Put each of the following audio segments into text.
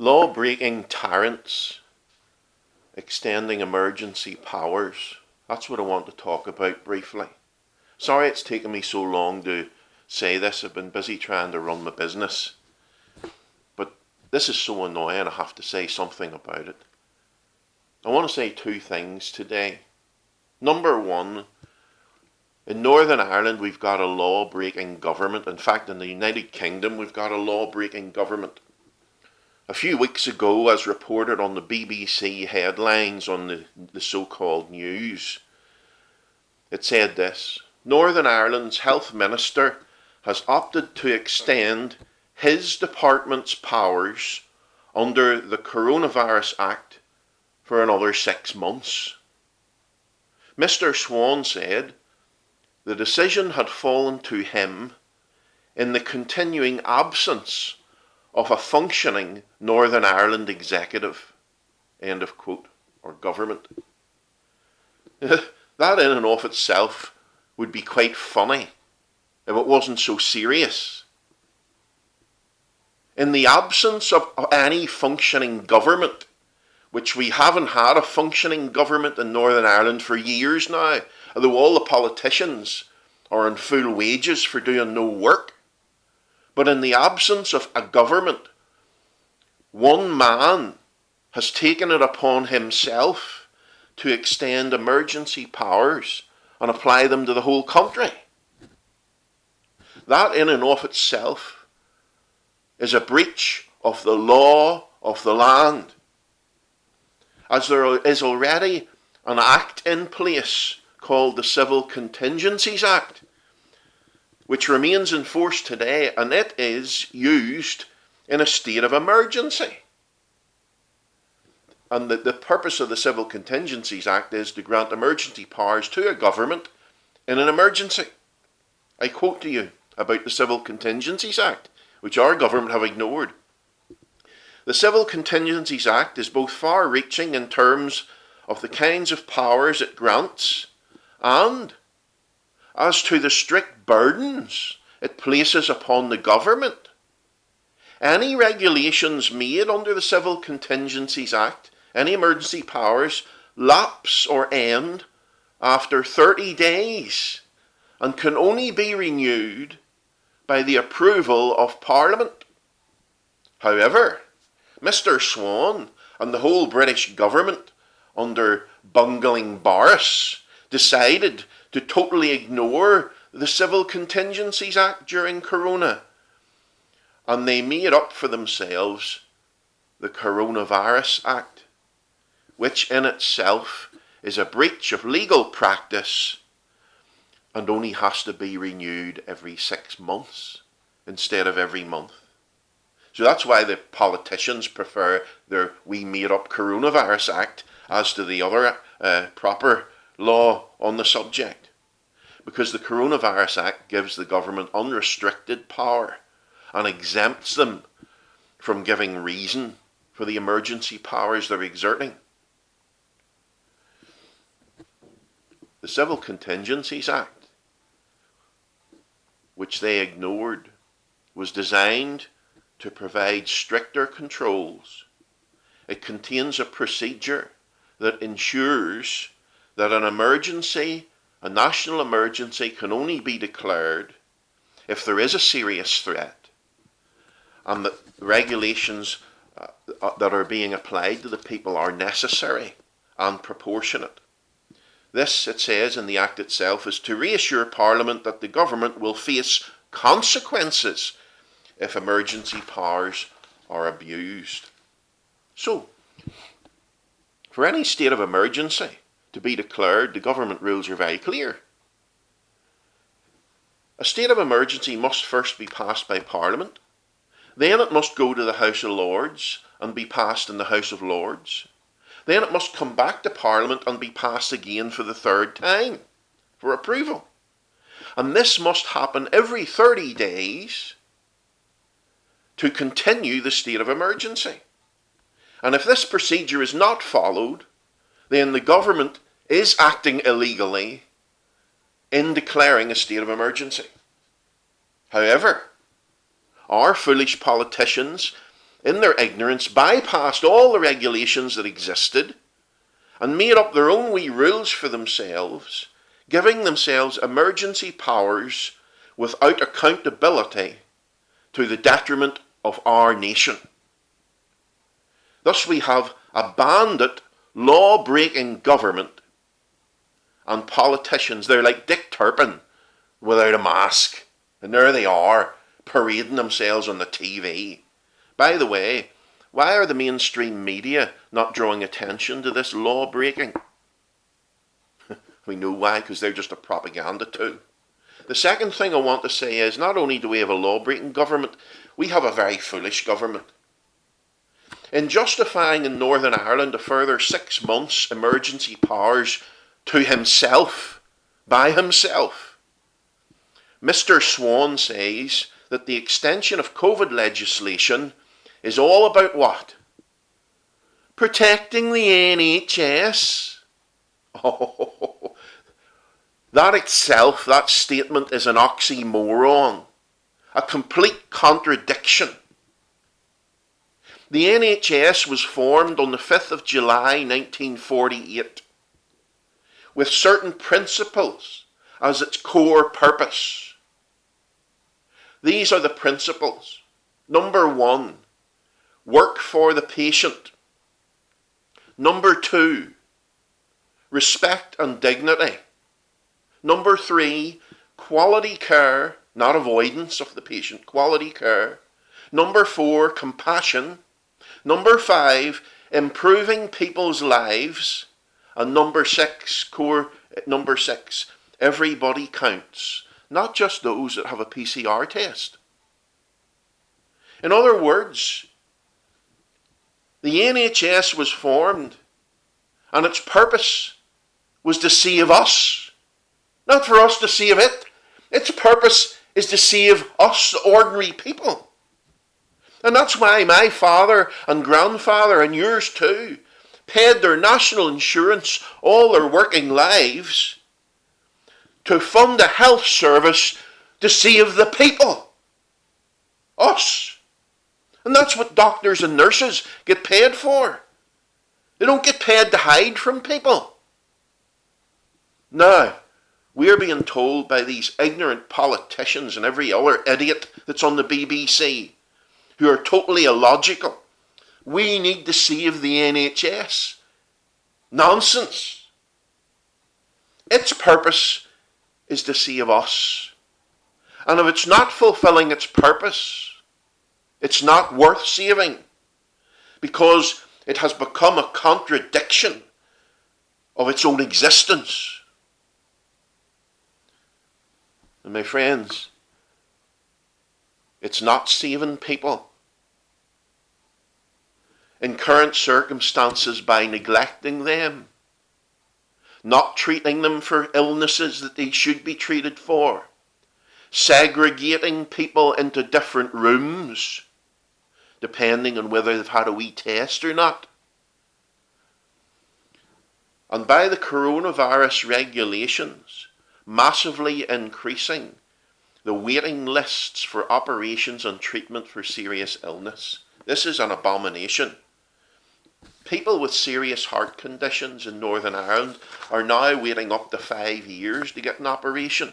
Law-breaking tyrants extending emergency powers. That's what I want to talk about briefly. Sorry it's taken me so long to say this. I've been busy trying to run my business. But this is so annoying, I have to say something about it. I want to say two things today. Number one, in Northern Ireland we've got a law-breaking government. In fact, in the United Kingdom we've got a law-breaking government. A few weeks ago, as reported on the BBC headlines on the so-called news, it said this: Northern Ireland's health minister has opted to extend his department's powers under the Coronavirus Act for another 6 months. Mr. Swan said the decision had fallen to him in the continuing absence of a functioning Northern Ireland executive, end of quote, or government. That in and of itself would be quite funny if it wasn't so serious. In the absence of any functioning government, which we haven't had a functioning government in Northern Ireland for years now, although all the politicians are on full wages for doing no work. But in the absence of a government, one man has taken it upon himself to extend emergency powers and apply them to the whole country. That in and of itself is a breach of the law of the land, as there is already an act in place called the Civil Contingencies Act, which remains in force today, and it is used in a state of emergency. And the purpose of the Civil Contingencies Act is to grant emergency powers to a government in an emergency. I quote to you about the Civil Contingencies Act, which our government have ignored. The Civil Contingencies Act is both far-reaching in terms of the kinds of powers it grants and as to the strict burdens it places upon the government. Any regulations made under the Civil Contingencies Act, any emergency powers, lapse or end after 30 days and can only be renewed by the approval of Parliament. However, Mr. Swan and the whole British government under bungling Boris decided to totally ignore the Civil Contingencies Act during Corona, and they made up for themselves the Coronavirus Act, which in itself is a breach of legal practice and only has to be renewed every 6 months instead of every month. So that's why the politicians prefer their we made up Coronavirus Act as to the other proper law on the subject. Because the Coronavirus Act gives the government unrestricted power and exempts them from giving reason for the emergency powers they're exerting. The Civil Contingencies Act, which they ignored, was designed to provide stricter controls. It contains a procedure that ensures that an emergency, a national emergency, can only be declared if there is a serious threat and that the regulations that are being applied to the people are necessary and proportionate. This, it says in the Act itself, is to reassure Parliament that the government will face consequences if emergency powers are abused. So, for any state of emergency to be declared, the government rules are very clear. A state of emergency must first be passed by Parliament. Then it must go to the House of Lords and be passed in the House of Lords. Then it must come back to Parliament and be passed again for the third time for approval. And this must happen every 30 days to continue the state of emergency. And if this procedure is not followed, then the government is acting illegally in declaring a state of emergency. However, our foolish politicians in their ignorance, bypassed all the regulations that existed and made up their own wee rules for themselves, giving themselves emergency powers without accountability to the detriment of our nation. Thus we have a bandit, law-breaking government and politicians. They're like Dick Turpin without a mask. And there they are, parading themselves on the TV. By the way, why are the mainstream media not drawing attention to this law-breaking? We know why, because they're just a propaganda tool. The second thing I want to say is, not only do we have a law-breaking government, we have a very foolish government. In justifying in Northern Ireland a further 6 months emergency powers to himself, by himself, Mr. Swan says that the extension of COVID legislation is all about what? Protecting the NHS. Oh, that itself, that statement is an oxymoron, a complete contradiction. The NHS was formed on the 5th of July 1948 with certain principles as its core purpose. These are the principles. Number 1, work for the patient. Number 2, respect and dignity. Number 3, quality care, not avoidance of the patient, quality care. Number 4, compassion. Number 5, improving people's lives. And number 6, everybody counts, not just those that have a PCR test. In other words, the NHS was formed and its purpose was to save us, not for us to save it. Its purpose is to save us, the ordinary people. And that's why my father and grandfather and yours too paid their national insurance all their working lives to fund a health service to save the people. Us. And that's what doctors and nurses get paid for. They don't get paid to hide from people. Now, we're being told by these ignorant politicians and every other idiot that's on the BBC who are totally illogical, we need to save the NHS. Nonsense. Its purpose is to save us. And if it's not fulfilling its purpose, it's not worth saving, because it has become a contradiction of its own existence. And my friends, it's not saving people. In current circumstances, by neglecting them, not treating them for illnesses that they should be treated for, segregating people into different rooms, depending on whether they've had a wee test or not. And by the coronavirus regulations, massively increasing the waiting lists for operations and treatment for serious illness. This is an abomination. People with serious heart conditions in Northern Ireland are now waiting up to 5 years to get an operation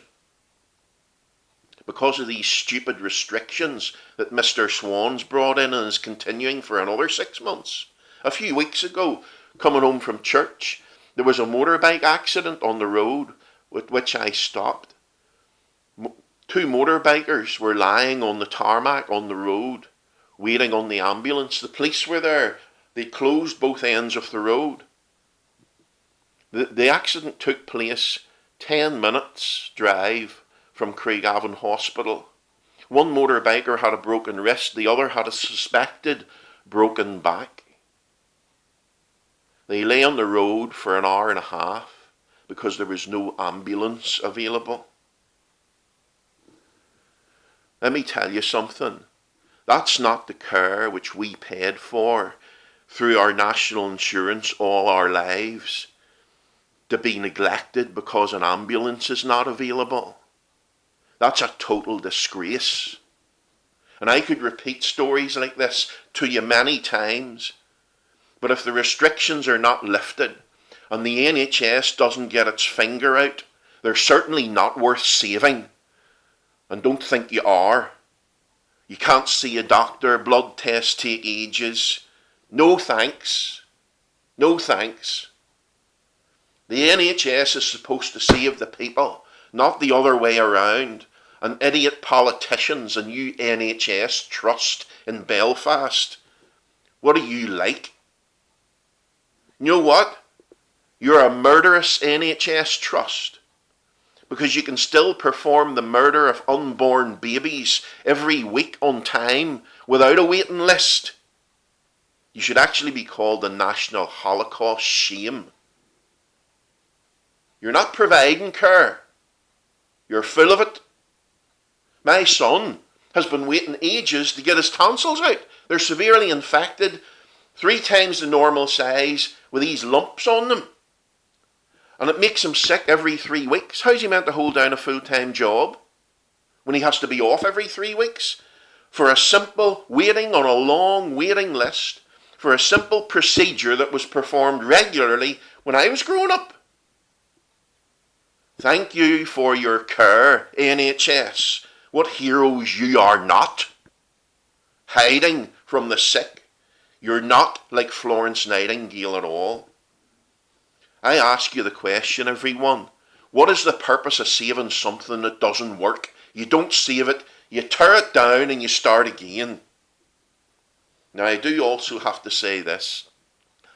because of these stupid restrictions that Mr. Swan's brought in and is continuing for another 6 months. A few weeks ago, coming home from church, there was a motorbike accident on the road with which I stopped. 2 motorbikers were lying on the tarmac on the road, waiting on the ambulance. The police were there. They closed both ends of the road. The accident took place 10 minutes drive from Craigavon Hospital. One motorbiker had a broken wrist, the other had a suspected broken back. They lay on the road for an hour and a half because there was no ambulance available. Let me tell you something. That's not the care which we paid for through our national insurance all our lives, to be neglected because an ambulance is not available. That's a total disgrace. And I could repeat stories like this to you many times. But if the restrictions are not lifted and the NHS doesn't get its finger out, they're certainly not worth saving. And don't think you are. You can't see a doctor, blood tests take ages. No thanks. No thanks. The NHS is supposed to save the people, not the other way around. And idiot politicians and you NHS trust in Belfast. What are you like? You know what? You're a murderous NHS trust. Because you can still perform the murder of unborn babies every week on time without a waiting list. You should actually be called the National Holocaust Shame. You're not providing care. You're full of it. My son has been waiting ages to get his tonsils out. They're severely infected, 3 times the normal size, with these lumps on them. And it makes him sick every 3 weeks. How's he meant to hold down a full-time job when he has to be off every 3 weeks? For a simple waiting on a long waiting list, for a simple procedure that was performed regularly when I was growing up. Thank you for your care, NHS. What heroes you are not. Hiding from the sick. You're not like Florence Nightingale at all. I ask you the question, everyone. What is the purpose of saving something that doesn't work? You don't save it, you tear it down and you start again. Now I do also have to say this.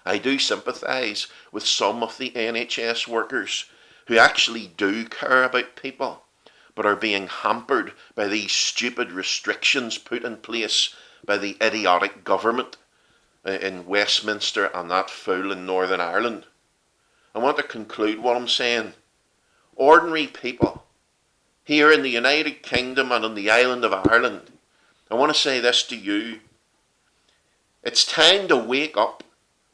I do sympathise with some of the NHS workers who actually do care about people, but are being hampered by these stupid restrictions put in place by the idiotic government in Westminster and that fool in Northern Ireland. I want to conclude what I'm saying. Ordinary people here in the United Kingdom and on the island of Ireland, I want to say this to you. It's time to wake up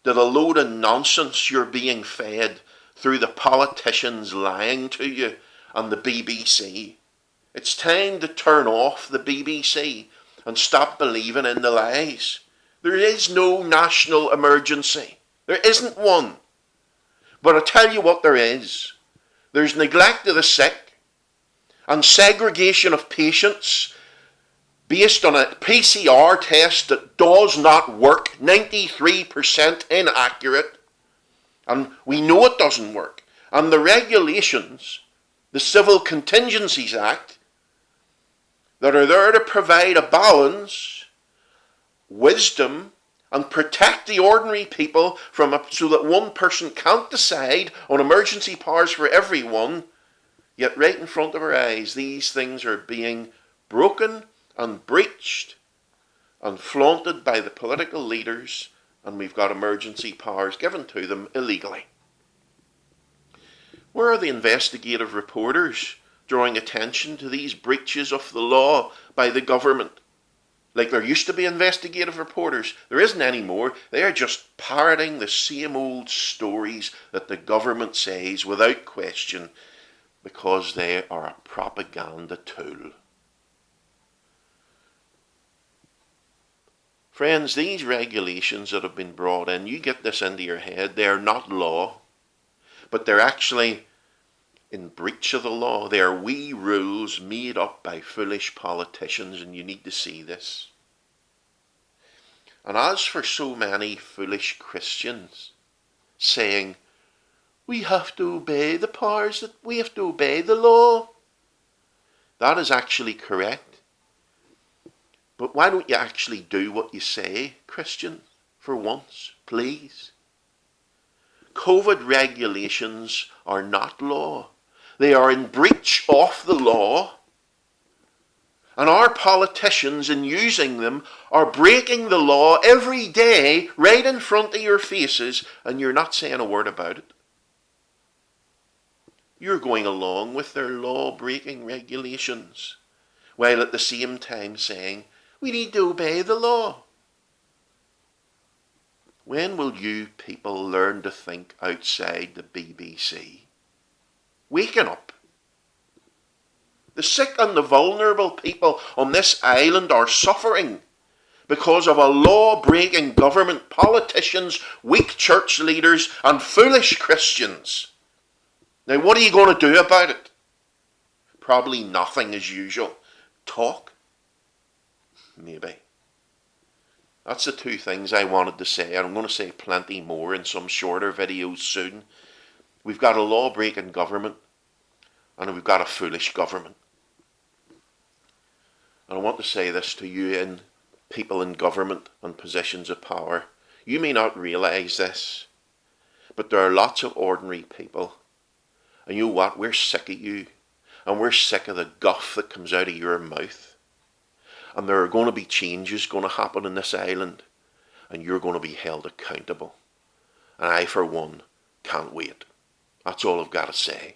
to the load of nonsense you're being fed through the politicians lying to you and the BBC. It's time to turn off the BBC and stop believing in the lies. There is no national emergency. There isn't one. But I tell you what there is. There's neglect of the sick and segregation of patients based on a PCR test that does not work, 93% inaccurate. And we know it doesn't work. And the regulations, the Civil Contingencies Act, that are there to provide a balance, wisdom, and protect the ordinary people so that one person can't decide on emergency powers for everyone, yet right in front of our eyes, these things are being broken and breached and flaunted by the political leaders, and we've got emergency powers given to them illegally. Where are the investigative reporters drawing attention to these breaches of the law by the government? Like there used to be investigative reporters. There isn't anymore. They are just parroting the same old stories that the government says without question because they are a propaganda tool. Friends, these regulations that have been brought in, you get this into your head, they are not law, but they're actually in breach of the law. They are wee rules made up by foolish politicians, and you need to see this. And as for so many foolish Christians saying, we have to obey the powers, that we have to obey the law, that is actually correct. But why don't you actually do what you say, Christian, for once, please? COVID regulations are not law. They are in breach of the law. And our politicians, in using them, are breaking the law every day right in front of your faces, and you're not saying a word about it. You're going along with their law-breaking regulations, while at the same time saying, we need to obey the law. When will you people learn to think outside the BBC? Waken up. The sick and the vulnerable people on this island are suffering because of a law-breaking government, politicians, weak church leaders, and foolish Christians. Now, what are you going to do about it? Probably nothing as usual. Talk? Maybe. That's the two things I wanted to say, and I'm going to say plenty more in some shorter videos soon. We've got a law-breaking government, and we've got a foolish government. And I want to say this to you in people in government and positions of power. You may not realise this, but there are lots of ordinary people. And you know what? We're sick of you. And we're sick of the guff that comes out of your mouth. And there are going to be changes going to happen in this island. And you're going to be held accountable. And I, for one, can't wait. That's all I've got to say.